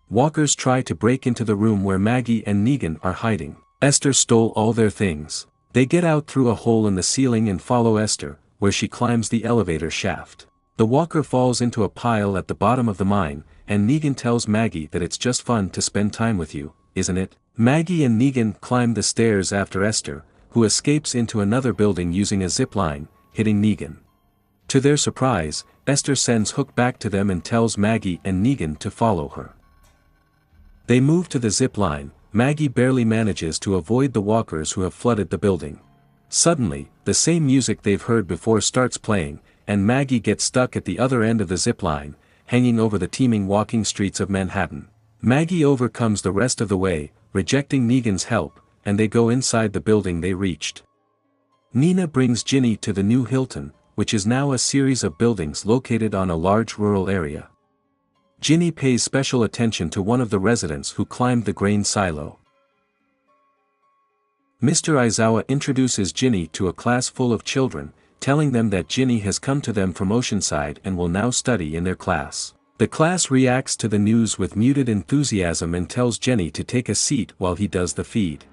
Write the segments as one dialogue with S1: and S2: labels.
S1: Walkers try to break into the room where Maggie and Negan are hiding. Esther stole all their things. They get out through a hole in the ceiling and follow Esther, where she climbs the elevator shaft. The walker falls into a pile at the bottom of the mine, and Negan tells Maggie that it's just fun to spend time with you, isn't it? Maggie and Negan climb the stairs after Esther, who escapes into another building using a zip line, hitting Negan. To their surprise, Esther sends Hook back to them and tells Maggie and Negan to follow her. They move to the zip line. Maggie barely manages to avoid the walkers who have flooded the building. Suddenly, the same music they've heard before starts playing, and Maggie gets stuck at the other end of the zip line, hanging over the teeming walking streets of Manhattan. Maggie overcomes the rest of the way, rejecting Negan's help, and they go inside the building they reached. Nina brings Ginny to the new Hilton, which is now a series of buildings located on a large rural area. Ginny pays special attention to one of the residents who climbed the grain silo. Mr. Aizawa introduces Ginny to a class full of children, telling them that Ginny has come to them from Oceanside and will now study in their class. The class reacts to the news with muted enthusiasm and tells Jenny to take a seat while he does the feed.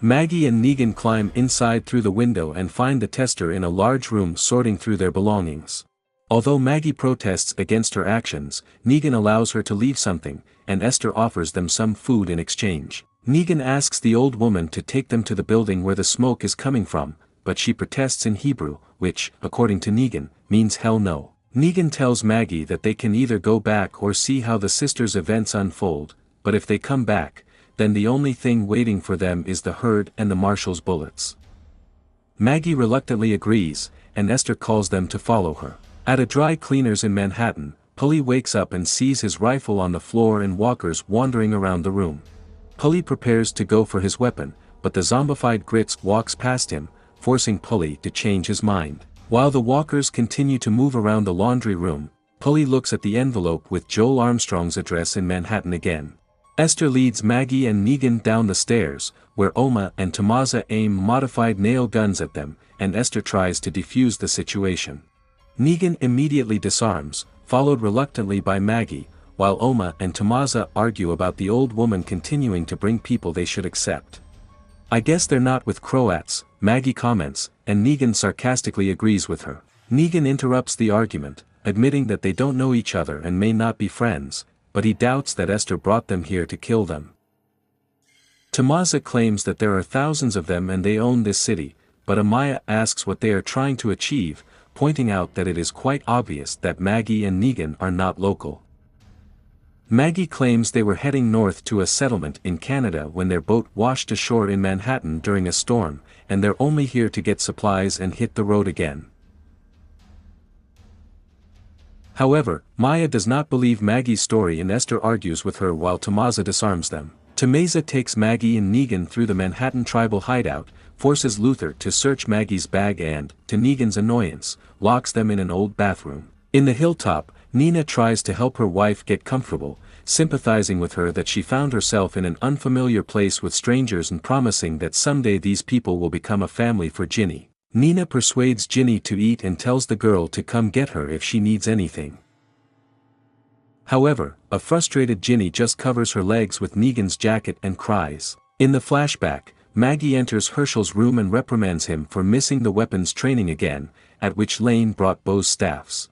S1: Maggie and Negan climb inside through the window and find the tester in a large room sorting through their belongings. Although Maggie protests against her actions, Negan allows her to leave something, and Esther offers them some food in exchange. Negan asks the old woman to take them to the building where the smoke is coming from, but she protests in Hebrew, which, according to Negan, means hell no. Negan tells Maggie that they can either go back or see how the sisters' events unfold, but if they come back, then the only thing waiting for them is the herd and the marshal's bullets. Maggie reluctantly agrees, and Esther calls them to follow her. At a dry cleaner's in Manhattan, Pulley wakes up and sees his rifle on the floor and walkers wandering around the room. Pulley prepares to go for his weapon, but the zombified Grits walks past him, forcing Pulley to change his mind. While the walkers continue to move around the laundry room, Pulley looks at the envelope with Joel Armstrong's address in Manhattan again. Esther leads Maggie and Negan down the stairs, where Oma and Tomasa aim modified nail guns at them, and Esther tries to defuse the situation. Negan immediately disarms, followed reluctantly by Maggie, while Oma and Tomasa argue about the old woman continuing to bring people they should accept. "I guess they're not with Croats," Maggie comments, and Negan sarcastically agrees with her. Negan interrupts the argument, admitting that they don't know each other and may not be friends, but he doubts that Esther brought them here to kill them. Tomasa claims that there are thousands of them and they own this city, but Amaya asks what they are trying to achieve, pointing out that it is quite obvious that Maggie and Negan are not local. Maggie claims they were heading north to a settlement in Canada when their boat washed ashore in Manhattan during a storm, and they're only here to get supplies and hit the road again. However, Maya does not believe Maggie's story and Esther argues with her while Tomasa disarms them. Tomasa takes Maggie and Negan through the Manhattan tribal hideout, forces Luther to search Maggie's bag and, to Negan's annoyance, locks them in an old bathroom. In the hilltop, Nina tries to help her wife get comfortable, sympathizing with her that she found herself in an unfamiliar place with strangers and promising that someday these people will become a family for Ginny. Nina persuades Ginny to eat and tells the girl to come get her if she needs anything. However, a frustrated Ginny just covers her legs with Negan's jacket and cries. In the flashback, Maggie enters Herschel's room and reprimands him for missing the weapons training again, at which Lane brought Bo's staffs.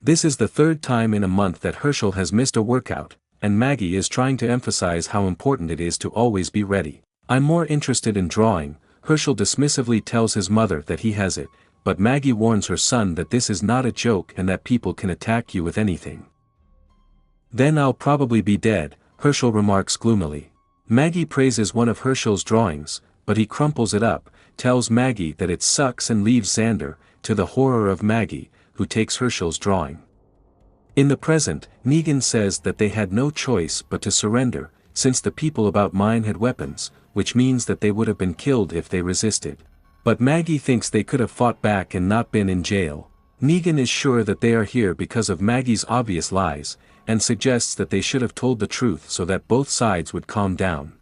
S1: This is the third time in a month that Herschel has missed a workout, and Maggie is trying to emphasize how important it is to always be ready. "I'm more interested in drawing," Herschel dismissively tells his mother that he has it, but Maggie warns her son that this is not a joke and that people can attack you with anything. "Then I'll probably be dead," Herschel remarks gloomily. Maggie praises one of Herschel's drawings, but he crumples it up, tells Maggie that it sucks and leaves Xander, to the horror of Maggie, who takes Herschel's drawing. In the present, Negan says that they had no choice but to surrender, since the people about mine had weapons, which means that they would have been killed if they resisted. But Maggie thinks they could have fought back and not been in jail. Negan is sure that they are here because of Maggie's obvious lies, and suggests that they should have told the truth so that both sides would calm down.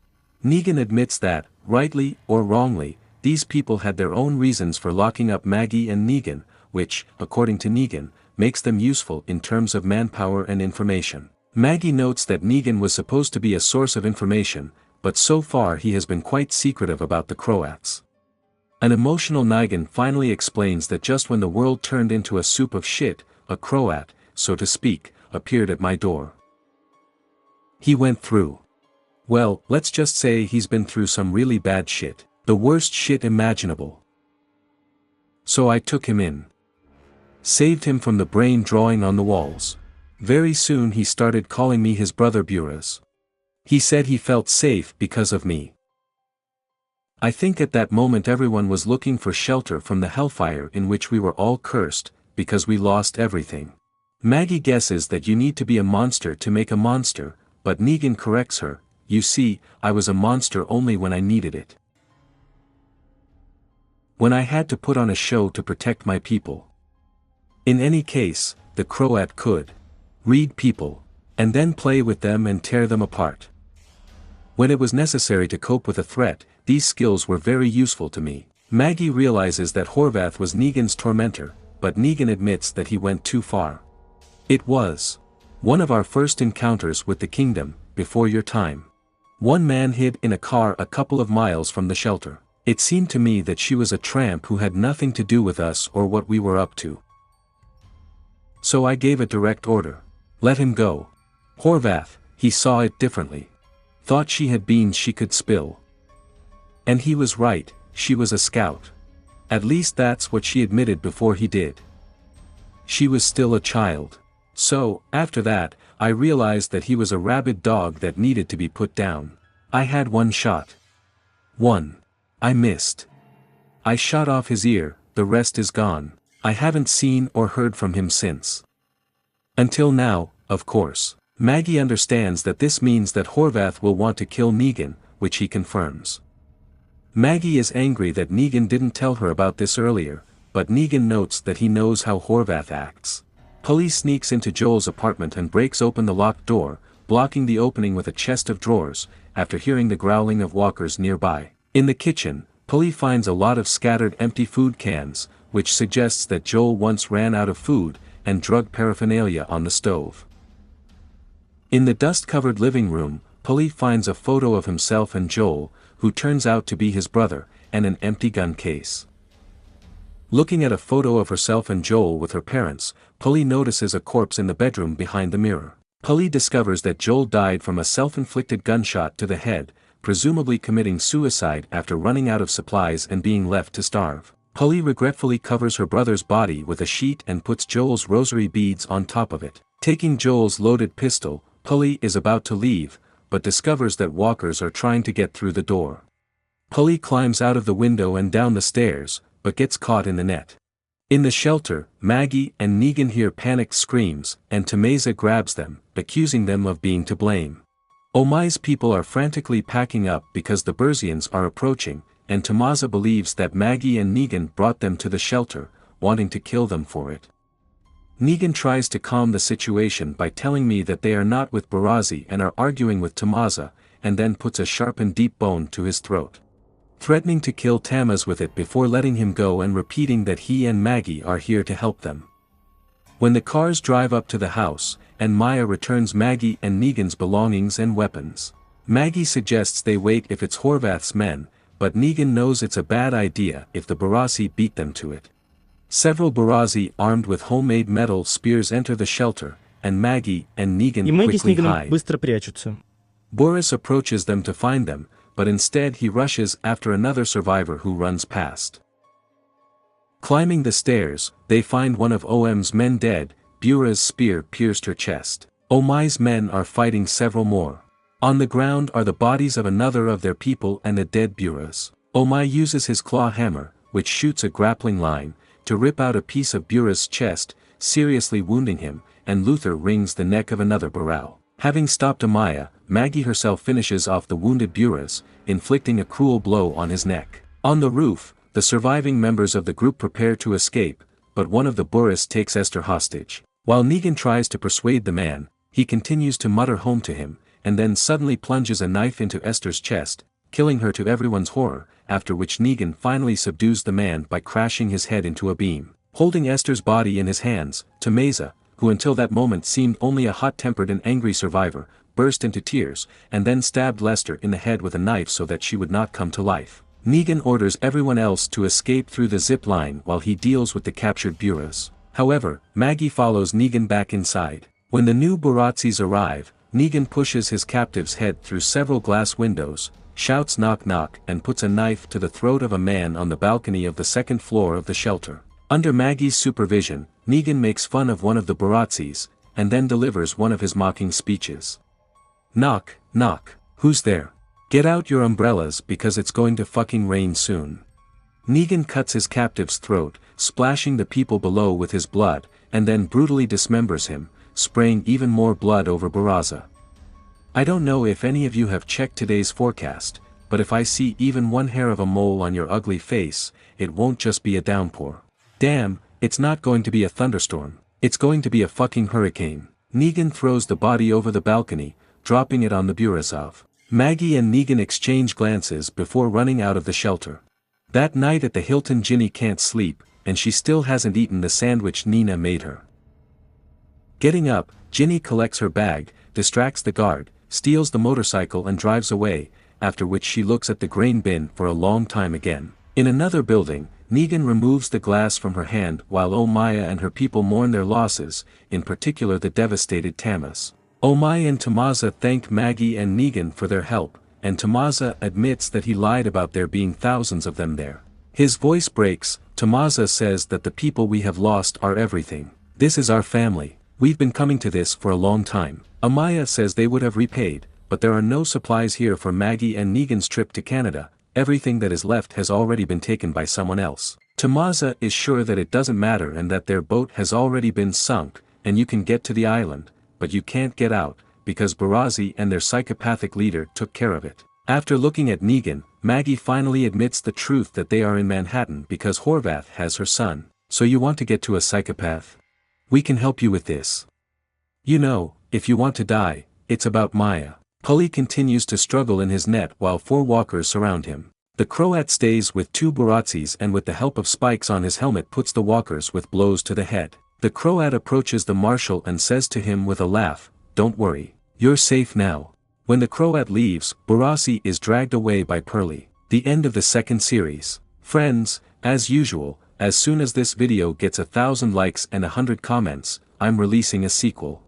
S1: Negan admits that, rightly or wrongly, these people had their own reasons for locking up Maggie and Negan, which, according to Negan, makes them useful in terms of manpower and information. Maggie notes that Negan was supposed to be a source of information, but so far he has been quite secretive about the Croats. An emotional Negan finally explains that just when the world turned into a soup of shit, a Croat, so to speak, appeared at my door. He went through. Well, let's just say he's been through some really bad shit. The worst shit imaginable. So I took him in. Saved him from the brain drawing on the walls. Very soon he started calling me his brother Buras. He said he felt safe because of me. I think at that moment everyone was looking for shelter from the hellfire in which we were all cursed, because we lost everything. Maggie guesses that you need to be a monster to make a monster, but Negan corrects her, you see, I was a monster only when I needed it. When I had to put on a show to protect my people. In any case, the Croat could read people, and then play with them and tear them apart. When it was necessary to cope with a threat, these skills were very useful to me. Maggie realizes that Horvath was Negan's tormentor, but Negan admits that he went too far. It was one of our first encounters with the kingdom, before your time. One man hid in a car a couple of miles from the shelter. It seemed to me that she was a tramp who had nothing to do with us or what we were up to. So I gave a direct order. Let him go. Horvath, he saw it differently. Thought she had beans she could spill. And he was right, she was a scout. At least that's what she admitted before he did. She was still a child. So, after that, I realized that he was a rabid dog that needed to be put down. I had one shot. One. I missed. I shot off his ear, the rest is gone. I haven't seen or heard from him since. Until now, of course. Maggie understands that this means that Horvath will want to kill Negan, which he confirms. Maggie is angry that Negan didn't tell her about this earlier, but Negan notes that he knows how Horvath acts. Police sneaks into Joel's apartment and breaks open the locked door, blocking the opening with a chest of drawers, after hearing the growling of walkers nearby. In the kitchen, Polly finds a lot of scattered empty food cans, which suggests that Joel once ran out of food, and drug paraphernalia on the stove. In the dust-covered living room, Polly finds a photo of himself and Joel, who turns out to be his brother, and an empty gun case. Looking at a photo of herself and Joel with her parents, Polly notices a corpse in the bedroom behind the mirror. Polly discovers that Joel died from a self-inflicted gunshot to the head, presumably committing suicide after running out of supplies and being left to starve. Polly regretfully covers her brother's body with a sheet and puts Joel's rosary beads on top of it. Taking Joel's loaded pistol, Polly is about to leave, but discovers that walkers are trying to get through the door. Polly climbs out of the window and down the stairs, but gets caught in the net. In the shelter, Maggie and Negan hear panicked screams, and Tameza grabs them, accusing them of being to blame. Omai's people are frantically packing up because the Bersians are approaching, and Tameza believes that Maggie and Negan brought them to the shelter, wanting to kill them for it. Negan tries to calm the situation by telling me that they are not with Barazi and are arguing with Tameza, and then puts a sharp and deep bone to his throat. Threatening to kill Tamaz with it before letting him go and repeating that he and Maggie are here to help them. When the cars drive up to the house, and Maya returns Maggie and Negan's belongings and weapons. Maggie suggests they wait if it's Horvath's men, but Negan knows it's a bad idea if the Barazi beat them to it. Several Barazi armed with homemade metal spears enter the shelter, and Maggie and Negan quickly hide.
S2: Быстро прячутся.
S1: Boris approaches them to find them, but instead he rushes after another survivor who runs past. Climbing the stairs, they find one of OM's men dead. Bura's spear pierced her chest. Omai's men are fighting several more. On the ground are the bodies of another of their people and a dead Buras. Omai uses his claw hammer, which shoots a grappling line, to rip out a piece of Bura's chest, seriously wounding him, and Luther wrings the neck of another Baral. Having stopped Amaya, Maggie herself finishes off the wounded Buras, inflicting a cruel blow on his neck. On the roof, the surviving members of the group prepare to escape, but one of the Buras takes Esther hostage. While Negan tries to persuade the man, he continues to mutter home to him, and then suddenly plunges a knife into Esther's chest, killing her to everyone's horror, after which Negan finally subdues the man by crashing his head into a beam. Holding Esther's body in his hands, Tameza, who until that moment seemed only a hot-tempered and angry survivor, burst into tears, and then stabbed Lester in the head with a knife so that she would not come to life. Negan orders everyone else to escape through the zip line while he deals with the captured Buras. However, Maggie follows Negan back inside. When the new Barazzis arrive, Negan pushes his captive's head through several glass windows, shouts knock knock and puts a knife to the throat of a man on the balcony of the second floor of the shelter. Under Maggie's supervision, Negan makes fun of one of the Barazzis, and then delivers one of his mocking speeches. Knock, knock, who's there? Get out your umbrellas because it's going to fucking rain soon. Negan cuts his captive's throat, splashing the people below with his blood, and then brutally dismembers him, spraying even more blood over Barazza. I don't know if any of you have checked today's forecast, but if I see even one hair of a mole on your ugly face, it won't just be a downpour. Damn, it's not going to be a thunderstorm, it's going to be a fucking hurricane. Negan throws the body over the balcony, dropping it on the Burazov. Maggie and Negan exchange glances before running out of the shelter. That night at the Hilton, Ginny can't sleep, and she still hasn't eaten the sandwich Nina made her. Getting up, Ginny collects her bag, distracts the guard, steals the motorcycle and drives away, after which she looks at the grain bin for a long time again. In another building, Negan removes the glass from her hand while Omaya and her people mourn their losses, in particular the devastated Tamas. Omaya and Tommaso thank Maggie and Negan for their help, and Tommaso admits that he lied about there being thousands of them there. His voice breaks. Tommaso says that the people we have lost are everything. This is our family. We've been coming to this for a long time. Amaya says they would have repaid, but there are no supplies here for Maggie and Negan's trip to Canada. Everything that is left has already been taken by someone else. Tommaso is sure that it doesn't matter and that their boat has already been sunk, and you can get to the island, but you can't get out, because Barazzi and their psychopathic leader took care of it. After looking at Negan, Maggie finally admits the truth that they are in Manhattan because Horvath has her son. So you want to get to a psychopath? We can help you with this. You know, if you want to die, it's about Maya. Pully continues to struggle in his net while 4 walkers surround him. The Croat stays with 2 Barazzis and with the help of spikes on his helmet puts the walkers with blows to the head. The Croat approaches the marshal and says to him with a laugh, "Don't worry, you're safe now." When the Croat leaves, Barazzi is dragged away by Pearly. The end of the second series. Friends, as usual, as soon as this video gets 1,000 likes and 100 comments, I'm releasing a sequel.